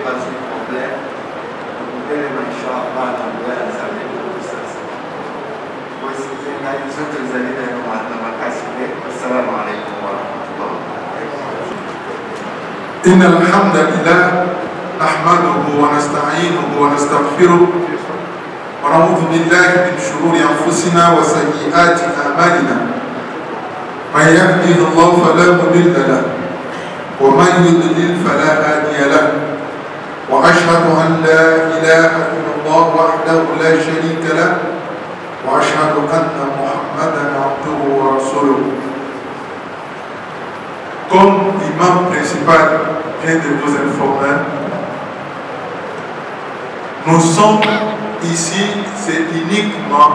pas de problème. Vous pouvez إن الحمد لله نحمده ونستعينه ونستغفره ونعوذ بالله من شرور أنفسنا وسيئات أعمالنا من يهده الله فلا مضل له ومن يضلل فلا هادي له وأشهد أن لا إله إلا الله وحده لا شريك له وأشهد أن محمدا عبده ورسوله. Comme l'imam principal vient de vous informer, nous sommes ici, c'est uniquement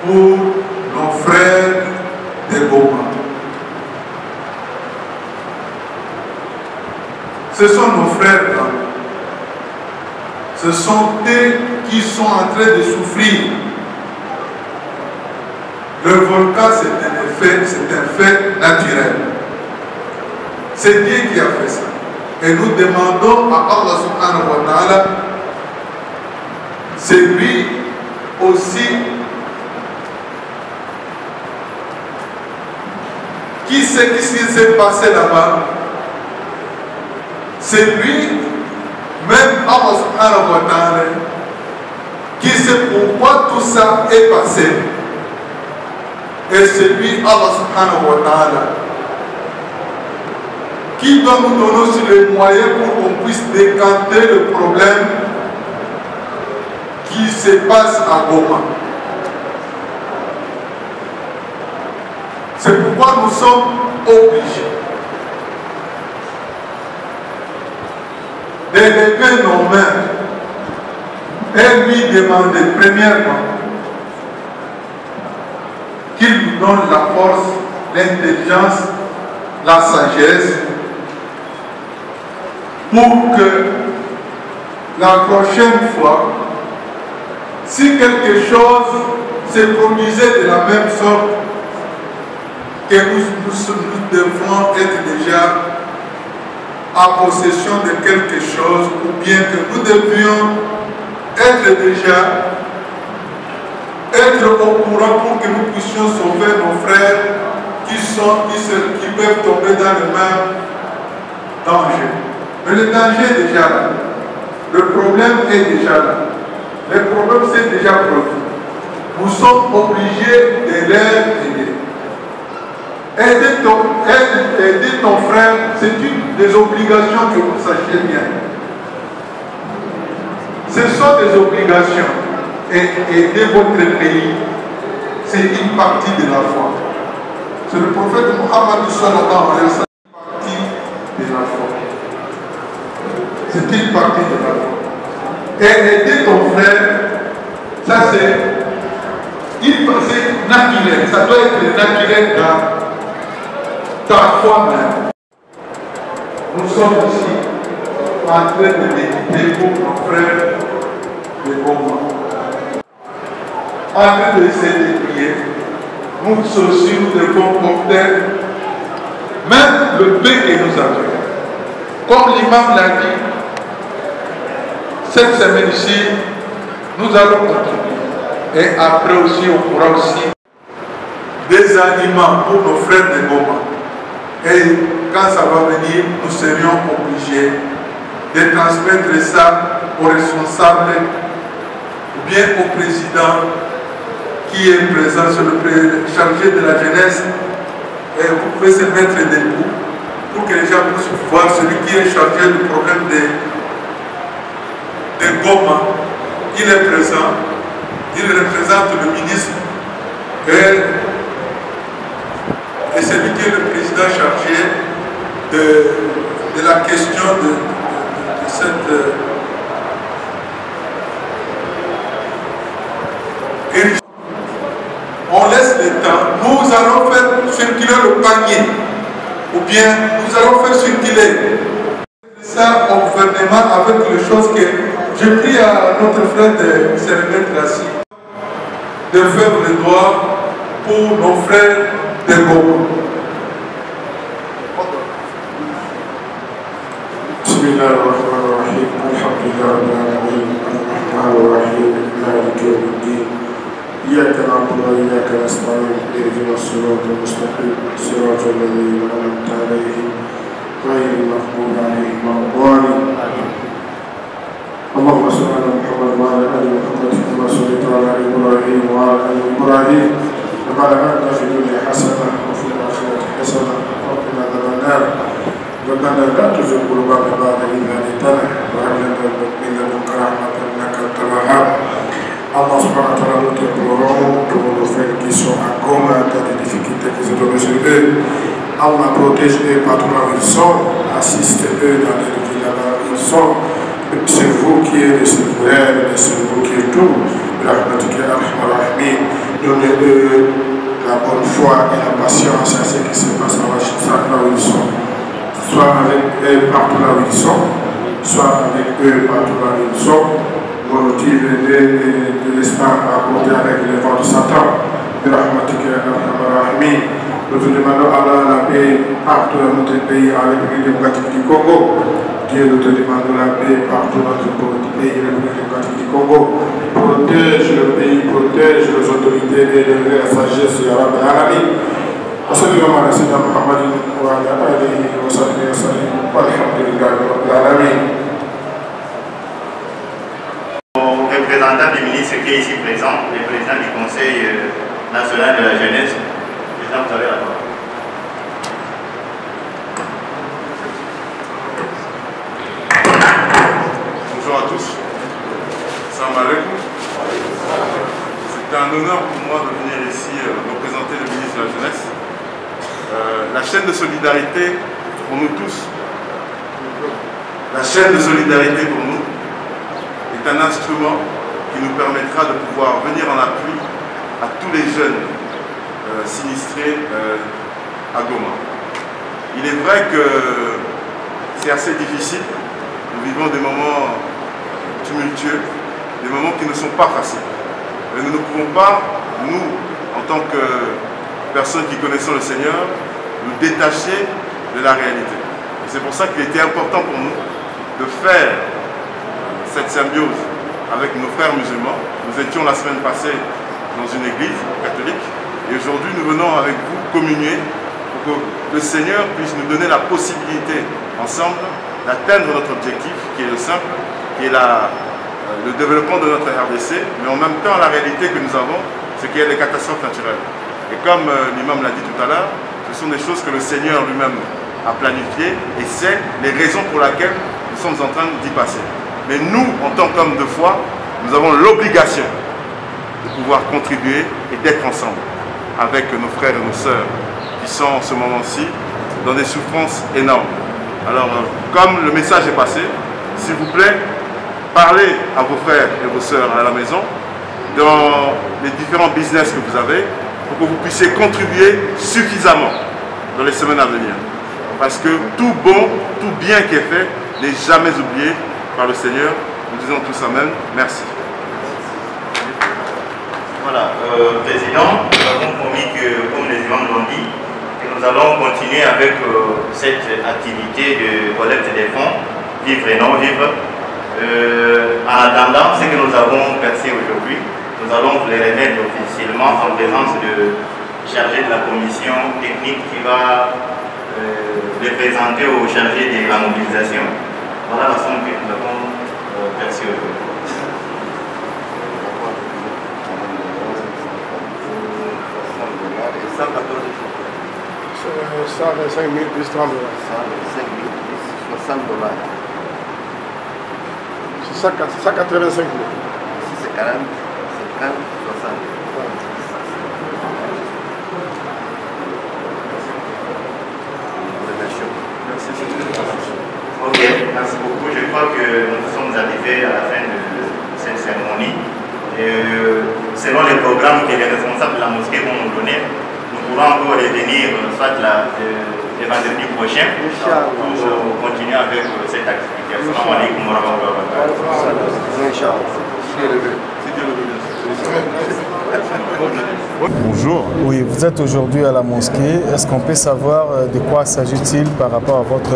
pour nos frères de Goma. Ce sont nos frères là. Ce sont eux qui sont en train de souffrir. Le volcan, c'est un fait naturel. C'est Dieu qui a fait ça. Et nous demandons à Allah subhanahu wa ta'ala, c'est lui aussi qui sait ce qui s'est passé là-bas. C'est lui, même Allah subhanahu wa ta'ala, qui sait pourquoi tout ça est passé. Et c'est lui, Allah subhanahu wa ta'ala, qui doit nous donner aussi les moyens pour qu'on puisse décanter le problème qui se passe à Goma. C'est pourquoi nous sommes obligés d'élever nos mains et lui demander premièrement qu'il nous donne la force, l'intelligence, la sagesse pour que la prochaine fois, si quelque chose se produisait de la même sorte, que nous devons être déjà en possession de quelque chose, ou bien que nous devions être déjà au courant pour que nous puissions sauver nos frères qui peuvent tomber dans le même danger. Mais le danger est déjà là. Le problème est déjà là. Le problème c'est déjà produit. Nous sommes obligés de les aider. Aider ton frère, c'est une des obligations que vous sachiez bien. Ce sont des obligations. Et aider votre pays, c'est une partie de la foi. C'est le prophète Mohammed sallallahu alayhi wa sallam, une partie de la foi. C'est une partie de la foi. Et aider ton frère, ça c'est naturel. Ça doit être naturel dans ta foi même. Nous sommes ici en train de méditer pour nos frères de Goma. En train d'essayer de prier, nous aussi nous devons porter même le paix que nous avons. Comme l'imam l'a dit, cette semaine ici, nous allons continuer. Et après aussi, on pourra aussi des aliments pour nos frères de Goma. Et quand ça va venir, nous serions obligés de transmettre ça aux responsables ou bien au président qui est présent sur le chargé de la jeunesse. Et vous pouvez se mettre debout pour que les gens puissent voir celui qui est chargé du problème de Goma. Il est présent, il représente le ministre et c'est lui qui est le président chargé de la question de cette éruption. On laisse le temps, nous allons faire circuler le panier, ou bien nous allons faire circuler ça au gouvernement avec les choses que j'ai pris à notre frère de se remettre assis, de faire le droit pour nos frères de Goma. Bismillah. لله رب العالمين الرحمن الرحيم مالك يوم الدين إياك نعبد وإياك نستعين اهدنا الصراط المستقيم صراط الذين أنعمت عليهم غير المغضوب عليهم ولا الضالين. اللهم صل على محمد وعلى آل محمد كما صليت على إبراهيم وعلى آل إبراهيم وعلى آتنا في الدنيا حسنة وفي الآخرة حسنة وقنا عذاب النار. ربنا لا تزغ قلوبنا بعد إذ هديتنا وهب لنا من لدنك رحمة إنك أنت الوهاب. Allah subhanahu wa ta'ala, nous te implorons pour nos frères qui sont à Goma, dans des difficultés qui se trouvent sur eux. Allah protège-les partout là où ils sont, assiste-eux dans les villes là où ils sont. C'est vous qui êtes le souverain, c'est vous qui êtes tout. Donnez-eux la bonne foi et la patience à ce qui se passe à Washington là où ils sont. Soit avec eux partout là où ils sont, soit avec eux partout là où ils sont. Motive de l'espoir à côté avec les vents de Satan. Nous te demandons Allah la paix partout dans notre pays, en République démocratique du Congo. Dieu, nous te demandons la paix partout dans notre pays, en République démocratique du Congo. Protège le pays, protège les autorités et la sagesse de l'Arabe Arabi. وصلى الله على سيدنا محمد وعلى آله وصحبه وسلم والحمد لله رب العالمين. Représentant du ministre qui est ici présent, le président du Conseil national de la jeunesse. Président, vous avez la parole. Bonjour à tous. Salam alaikum. C'est un honneur pour moi de venir ici représenter le ministre de la Jeunesse. La chaîne de solidarité pour nous tous, la chaîne de solidarité pour nous est un instrument qui nous permettra de pouvoir venir en appui à tous les jeunes sinistrés à Goma. Il est vrai que c'est assez difficile. Nous vivons des moments tumultueux, des moments qui ne sont pas faciles. Mais nous ne pouvons pas, nous, en tant que personnes qui connaissons le Seigneur, nous détacher de la réalité. C'est pour ça qu'il était important pour nous de faire cette symbiose avec nos frères musulmans. Nous étions la semaine passée dans une église catholique et aujourd'hui nous venons avec vous communier pour que le Seigneur puisse nous donner la possibilité ensemble d'atteindre notre objectif qui est le simple, qui est le développement de notre RDC, mais en même temps la réalité que nous avons, c'est qu'il y a des catastrophes naturelles. Et comme l'imam l'a dit tout à l'heure, ce sont des choses que le Seigneur lui-même a planifiées et c'est les raisons pour lesquelles nous sommes en train d'y passer. Mais nous, en tant qu'hommes de foi, nous avons l'obligation de pouvoir contribuer et d'être ensemble avec nos frères et nos sœurs qui sont en ce moment-ci dans des souffrances énormes. Alors, comme le message est passé, s'il vous plaît, parlez à vos frères et vos sœurs à la maison, dans les différents business que vous avez, pour que vous puissiez contribuer suffisamment dans les semaines à venir. Parce que tout bon, tout bien qui est fait n'est jamais oublié par le Seigneur. Nous disons tous Amen. Merci. Voilà, Président, nous avons promis que, comme les imams l'ont dit, que nous allons continuer avec cette activité de collecte des fonds, vivre et non vivre. En attendant, ce que nous avons versé aujourd'hui, nous allons les remettre officiellement en présence de chargé de la commission technique qui va les présenter au chargé de la mobilisation. Voilà la somme que nous avons versée aujourd'hui. $125 000 plus $30. $125 000 plus $60. C'est ça, 185 000. Si c'est 40, 50, 60. Ok, merci beaucoup. Je crois que nous sommes arrivés à la fin de cette cérémonie. Selon les programmes que les responsables de la mosquée vont nous donner, nous pourrons encore revenir soit le vendredi prochain pour continuer avec cette activité. Assalamu alaikum wa rahmatullahi wa barakatuh. Bonjour. Oui, vous êtes aujourd'hui à la mosquée. Est-ce qu'on peut savoir de quoi s'agit-il par rapport à votre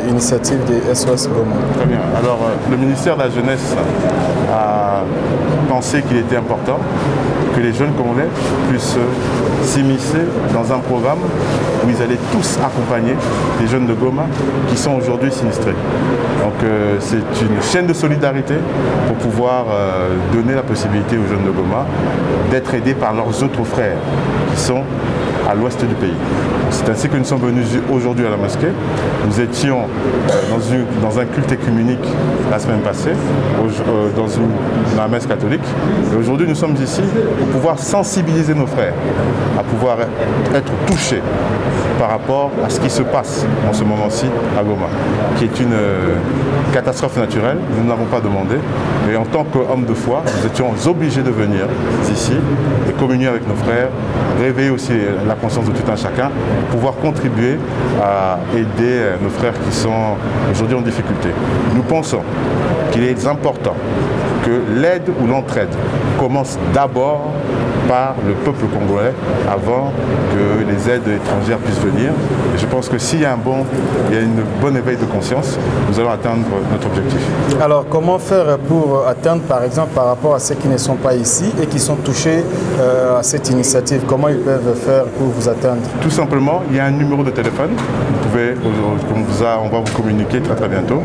initiative des SOS Goma? Très bien. Alors, le ministère de la Jeunesse a pensé qu'il était important que les jeunes congolais puissent s'immiscer dans un programme où ils allaient tous accompagner les jeunes de Goma qui sont aujourd'hui sinistrés. Donc c'est une chaîne de solidarité pour pouvoir donner la possibilité aux jeunes de Goma d'être aidés par leurs autres frères qui sont à l'ouest du pays. C'est ainsi que nous sommes venus aujourd'hui à la mosquée. Nous étions dans un culte écuménique la semaine passée, dans la messe catholique. Et aujourd'hui, nous sommes ici pour pouvoir sensibiliser nos frères, à pouvoir être touchés par rapport à ce qui se passe en ce moment-ci à Goma, qui est une catastrophe naturelle. Nous n'avons pas demandé, mais en tant qu'hommes de foi, nous étions obligés de venir ici et communier avec nos frères, réveiller aussi la conscience de tout un chacun, pour pouvoir contribuer à aider nos frères qui sont aujourd'hui en difficulté. Nous pensons qu'il est important que l'aide ou l'entraide commence d'abord par le peuple congolais avant que les aides étrangères puissent venir. Et je pense que s'il y a une bonne éveil de conscience, nous allons atteindre notre objectif. Alors comment faire pour atteindre, par exemple, par rapport à ceux qui ne sont pas ici et qui sont touchés à cette initiative, comment ils peuvent faire pour vous atteindre? Tout simplement, il y a un numéro de téléphone, vous pouvez, on va vous communiquer très très bientôt,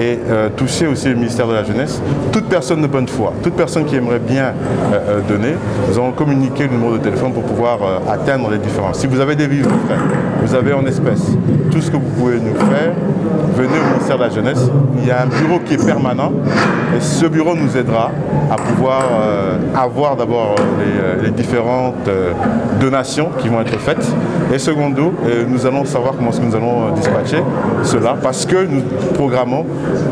et toucher aussi le ministère de la Jeunesse. Toute personne de bonne foi, toute personne qui aimerait bien donner, nous allons communiquer le numéro de téléphone pour pouvoir atteindre les différences. Si vous avez des vivres, frères, vous avez en espèces, tout ce que vous pouvez nous faire, venez au ministère de la Jeunesse. Il y a un bureau qui est permanent et ce bureau nous aidera à pouvoir avoir d'abord les différentes donations qui vont être faites. Et secondo, nous allons savoir comment est-ce que nous allons dispatcher cela parce que nous programmons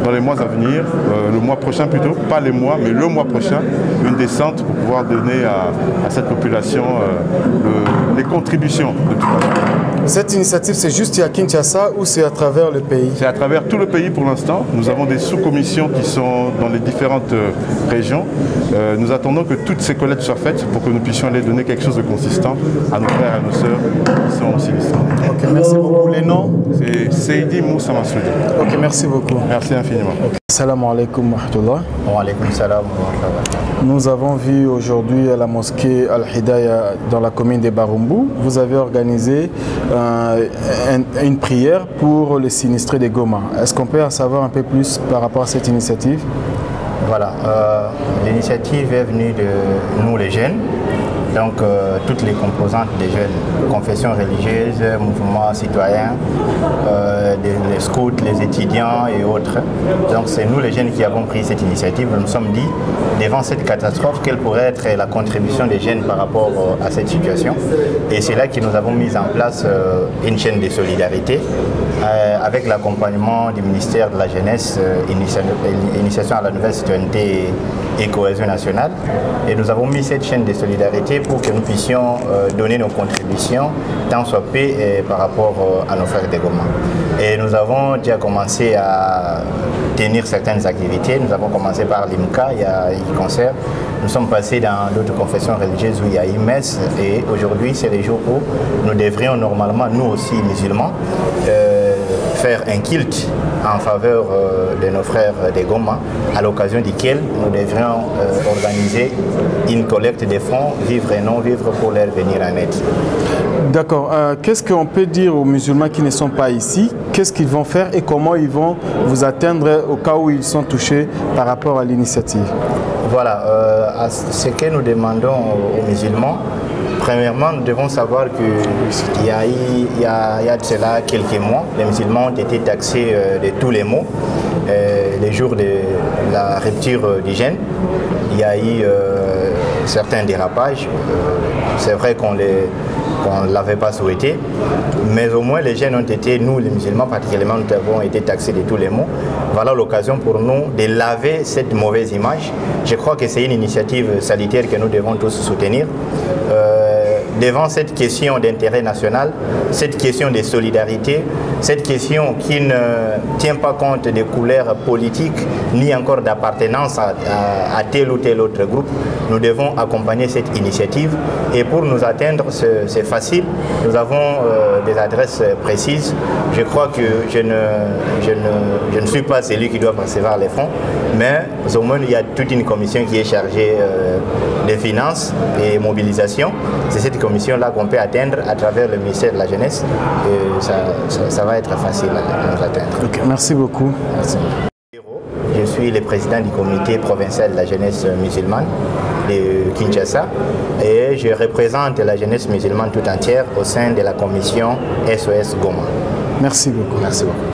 dans les mois à venir, le mois prochain plutôt, pas les mois, mais le mois prochain, une descente pour pouvoir donner à cette population les contributions de toute façon. Cette initiative, c'est juste à Kinshasa ou c'est à travers le pays? C'est à travers tout le pays pour l'instant. Nous avons des sous-commissions qui sont dans les différentes régions. Nous attendons que toutes ces collectes soient faites pour que nous puissions aller donner quelque chose de consistant à nos frères et à nos sœurs qui sont aussi sinistrés. Ok, merci beaucoup. Les noms? C'est Seydi Moussa Massoudi. Ok, merci beaucoup. Merci infiniment. Okay. Salam alaikum wa rahmatullah. Wa alaikum salam wa rahmatullah. Nous avons vu aujourd'hui à la mosquée Al-Hidaya dans la commune de Barumbu, vous avez organisé une prière pour les sinistrés de Goma. Est-ce qu'on peut en savoir un peu plus par rapport à cette initiative? Voilà, l'initiative est venue de nous les jeunes, donc toutes les composantes des jeunes, confessions religieuses, mouvements citoyens, les scouts, les étudiants et autres. Donc c'est nous les jeunes qui avons pris cette initiative. Nous nous sommes dit, devant cette catastrophe, quelle pourrait être la contribution des jeunes par rapport à cette situation. Et c'est là que nous avons mis en place une chaîne de solidarité avec l'accompagnement du ministère de la Jeunesse, initiation à la nouvelle citoyenneté et cohésion nationale. Et nous avons mis cette chaîne de solidarité pour que nous puissions donner nos contributions, tant soit peu par rapport à nos frères de Goma. Et nous avons déjà commencé à tenir certaines activités. Nous avons commencé par l'IMCA, il y a eu concert. Nous sommes passés dans d'autres confessions religieuses où il y a eu messe. Et aujourd'hui, c'est les jours où nous devrions normalement, nous aussi musulmans, faire un culte en faveur de nos frères de Goma, à l'occasion duquel nous devrions organiser une collecte de fonds, vivre et non vivre, pour leur venir en aide. D'accord. Qu'est-ce qu'on peut dire aux musulmans qui ne sont pas ici? Qu'est-ce qu'ils vont faire et comment ils vont vous atteindre au cas où ils sont touchés par rapport à l'initiative? Voilà, ce que nous demandons aux musulmans, premièrement, nous devons savoir qu'il y a de cela quelques mois, les musulmans ont été taxés de tous les maux. Les jours de la rupture du jeûne, il y a eu certains dérapages. C'est vrai qu'on ne l'avait pas souhaité, mais au moins les jeunes ont été, nous les musulmans particulièrement, nous avons été taxés de tous les maux. Voilà l'occasion pour nous de laver cette mauvaise image. Je crois que c'est une initiative salutaire que nous devons tous soutenir. Devant cette question d'intérêt national, cette question de solidarité, cette question qui ne tient pas compte des couleurs politiques ni encore d'appartenance à tel ou tel autre groupe. Nous devons accompagner cette initiative et pour nous atteindre, c'est facile. Nous avons des adresses précises. Je crois que je ne suis pas celui qui doit recevoir les fonds, mais au moins il y a toute une commission qui est chargée des finances et mobilisation. C'est cette commission-là qu'on peut atteindre à travers le ministère de la Jeunesse et ça va être facile à nous atteindre. Okay, merci beaucoup. Merci. Je suis le président du comité provincial de la jeunesse musulmane de Kinshasa et je représente la jeunesse musulmane tout entière au sein de la commission SOS Goma. Merci beaucoup. Merci beaucoup.